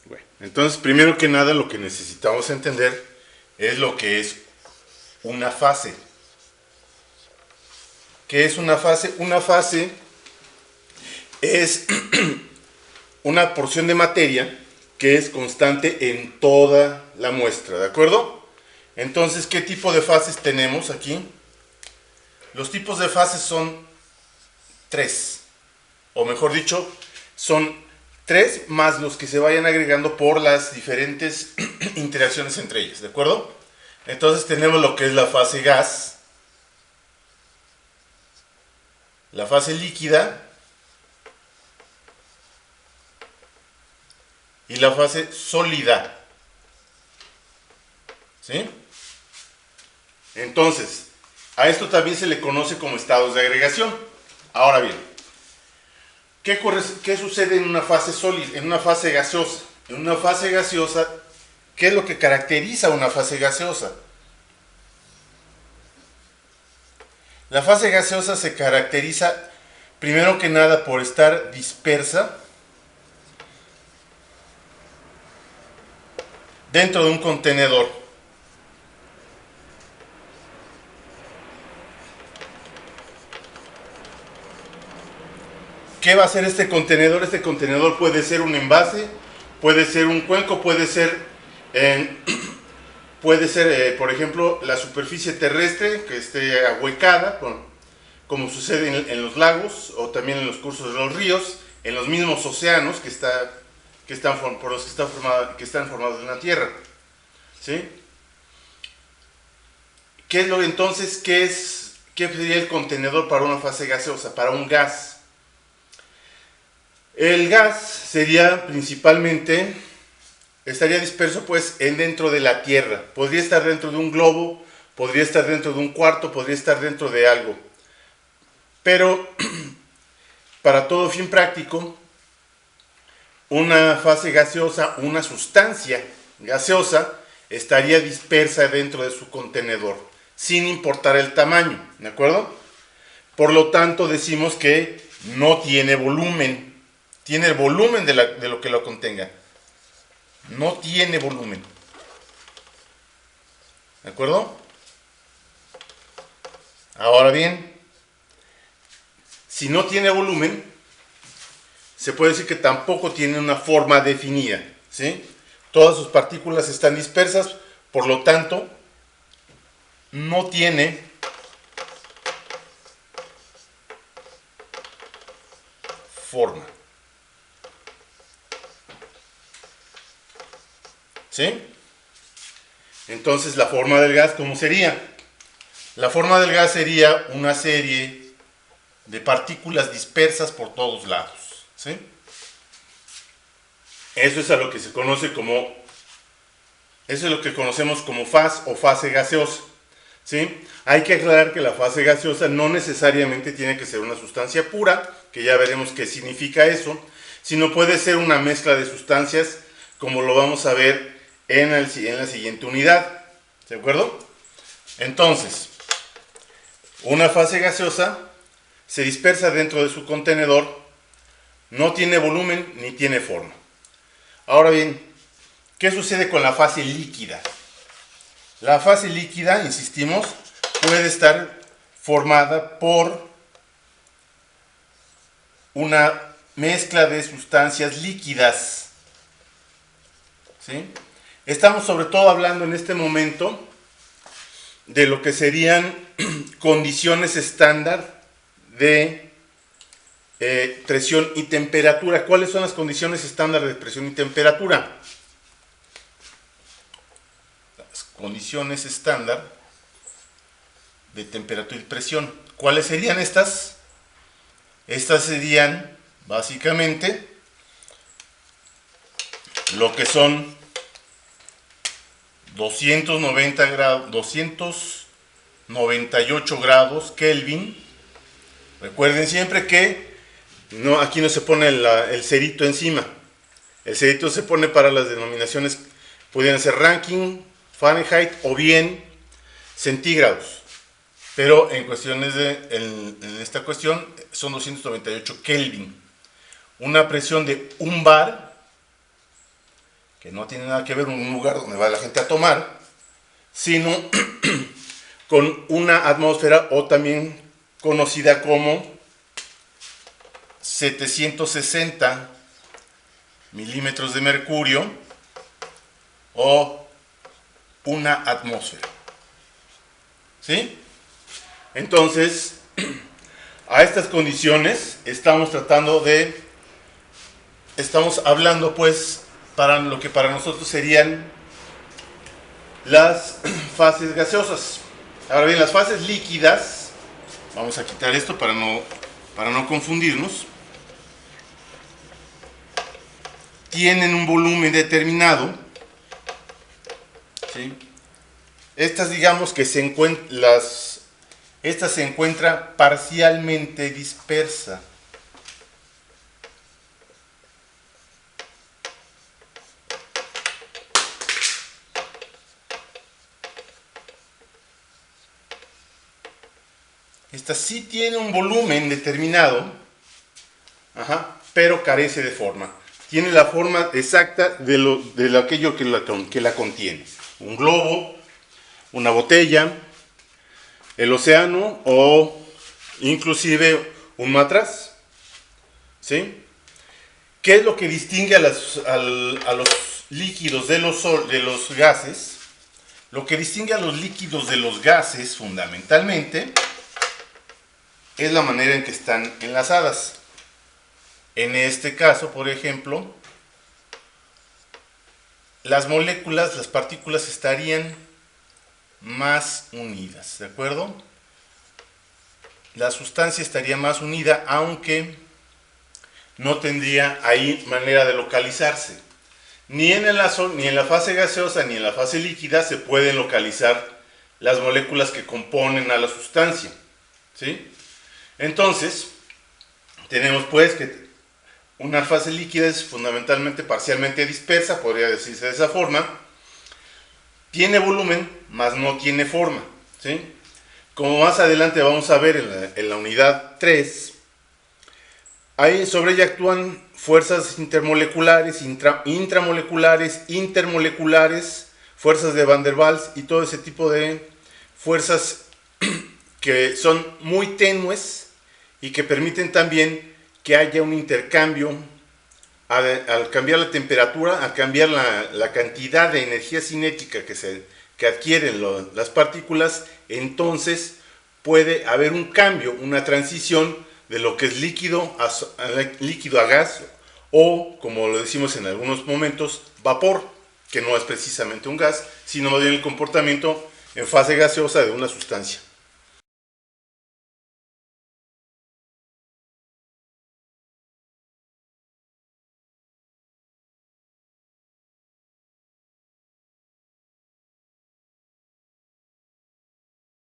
Bueno, entonces primero que nada lo que necesitamos entender es lo que es una fase. ¿Qué es una fase? Una fase es una porción de materia que es constante en toda la muestra, ¿de acuerdo? Entonces, ¿qué tipo de fases tenemos aquí? Los tipos de fases son tres, o mejor dicho, son tres más los que se vayan agregando por las diferentes interacciones entre ellas, ¿de acuerdo? Entonces tenemos lo que es la fase gas, la fase líquida y la fase sólida. ¿Sí? Entonces, a esto también se le conoce como estados de agregación. Ahora bien, ¿qué sucede en una fase sólida, en una fase gaseosa? En una fase gaseosa, ¿qué es lo que caracteriza una fase gaseosa? La fase gaseosa se caracteriza primero que nada por estar dispersa dentro de un contenedor. ¿Qué va a hacer este contenedor? Este contenedor puede ser un envase, puede ser un cuenco, puede ser, por ejemplo, la superficie terrestre que esté ahuecada, como sucede en los lagos o también en los cursos de los ríos, en los mismos océanos que están formados en la Tierra. ¿Sí? ¿Qué sería el contenedor para una fase gaseosa, para un gas? El gas sería principalmente, estaría disperso pues dentro de la Tierra. Podría estar dentro de un globo, podría estar dentro de un cuarto, podría estar dentro de algo. Pero para todo fin práctico, una fase gaseosa, una sustancia gaseosa, estaría dispersa dentro de su contenedor, sin importar el tamaño, ¿de acuerdo? Por lo tanto, decimos que no tiene volumen. Tiene el volumen de lo que lo contenga. No tiene volumen. ¿De acuerdo? Ahora bien, si no tiene volumen, se puede decir que tampoco tiene una forma definida, ¿sí? Todas sus partículas están dispersas, por lo tanto, no tiene forma. ¿Sí? Entonces, la forma del gas, ¿cómo sería? La forma del gas sería una serie de partículas dispersas por todos lados. ¿Sí? Eso es a lo que se conoce como, eso es lo que conocemos como faz o fase gaseosa. ¿Sí? Hay que aclarar que la fase gaseosa no necesariamente tiene que ser una sustancia pura, que ya veremos qué significa eso, sino puede ser una mezcla de sustancias, como lo vamos a ver en la siguiente unidad. ¿De acuerdo? Entonces, una fase gaseosa se dispersa dentro de su contenedor, no tiene volumen ni tiene forma. Ahora bien, ¿qué sucede con la fase líquida? La fase líquida, insistimos, puede estar formada por una mezcla de sustancias líquidas. ¿Sí? Estamos sobre todo hablando en este momento de lo que serían condiciones estándar de presión y temperatura. ¿Cuáles son las condiciones estándar de presión y temperatura? Las condiciones estándar de temperatura y presión. ¿Cuáles serían estas? Estas serían básicamente lo que son 298 grados Kelvin. Recuerden siempre que aquí no se pone el cerito encima. El cerito se pone para las denominaciones, pudieran ser Rankine, Fahrenheit o bien centígrados. Pero en esta cuestión son 298 Kelvin. Una presión de 1 bar que no tiene nada que ver con un lugar donde va la gente a tomar, sino con una atmósfera, o también conocida como 760 milímetros de mercurio, o una atmósfera. ¿Sí? Entonces, a estas condiciones estamos hablando pues para lo que para nosotros serían las fases gaseosas. Ahora bien, las fases líquidas, vamos a quitar esto para no confundirnos, tienen un volumen determinado, ¿sí? Estas, digamos que esta se encuentra parcialmente dispersa. Esta sí tiene un volumen determinado, pero carece de forma. Tiene la forma exacta de aquello que la contiene. Un globo, una botella, el océano o inclusive un matraz. ¿Sí? ¿Qué es lo que distingue a los líquidos de los gases? Lo que distingue a los líquidos de los gases fundamentalmente es la manera en que están enlazadas. En este caso, por ejemplo, las moléculas, las partículas estarían más unidas, ¿de acuerdo? La sustancia estaría más unida, aunque no tendría ahí manera de localizarse. Ni en la fase gaseosa ni en la fase líquida se pueden localizar las moléculas que componen a la sustancia, ¿sí? Entonces, tenemos pues que una fase líquida es fundamentalmente parcialmente dispersa, podría decirse de esa forma. Tiene volumen, mas no tiene forma, ¿sí? Como más adelante vamos a ver en la unidad 3, ahí sobre ella actúan fuerzas intermoleculares, intramoleculares, intermoleculares, fuerzas de Van der Waals y todo ese tipo de fuerzas que son muy tenues y que permiten también que haya un intercambio al cambiar la temperatura, al cambiar la cantidad de energía cinética que adquieren las partículas. Entonces puede haber un cambio, una transición de lo que es líquido a gas, o como lo decimos en algunos momentos, vapor, que no es precisamente un gas, sino más bien el comportamiento en fase gaseosa de una sustancia.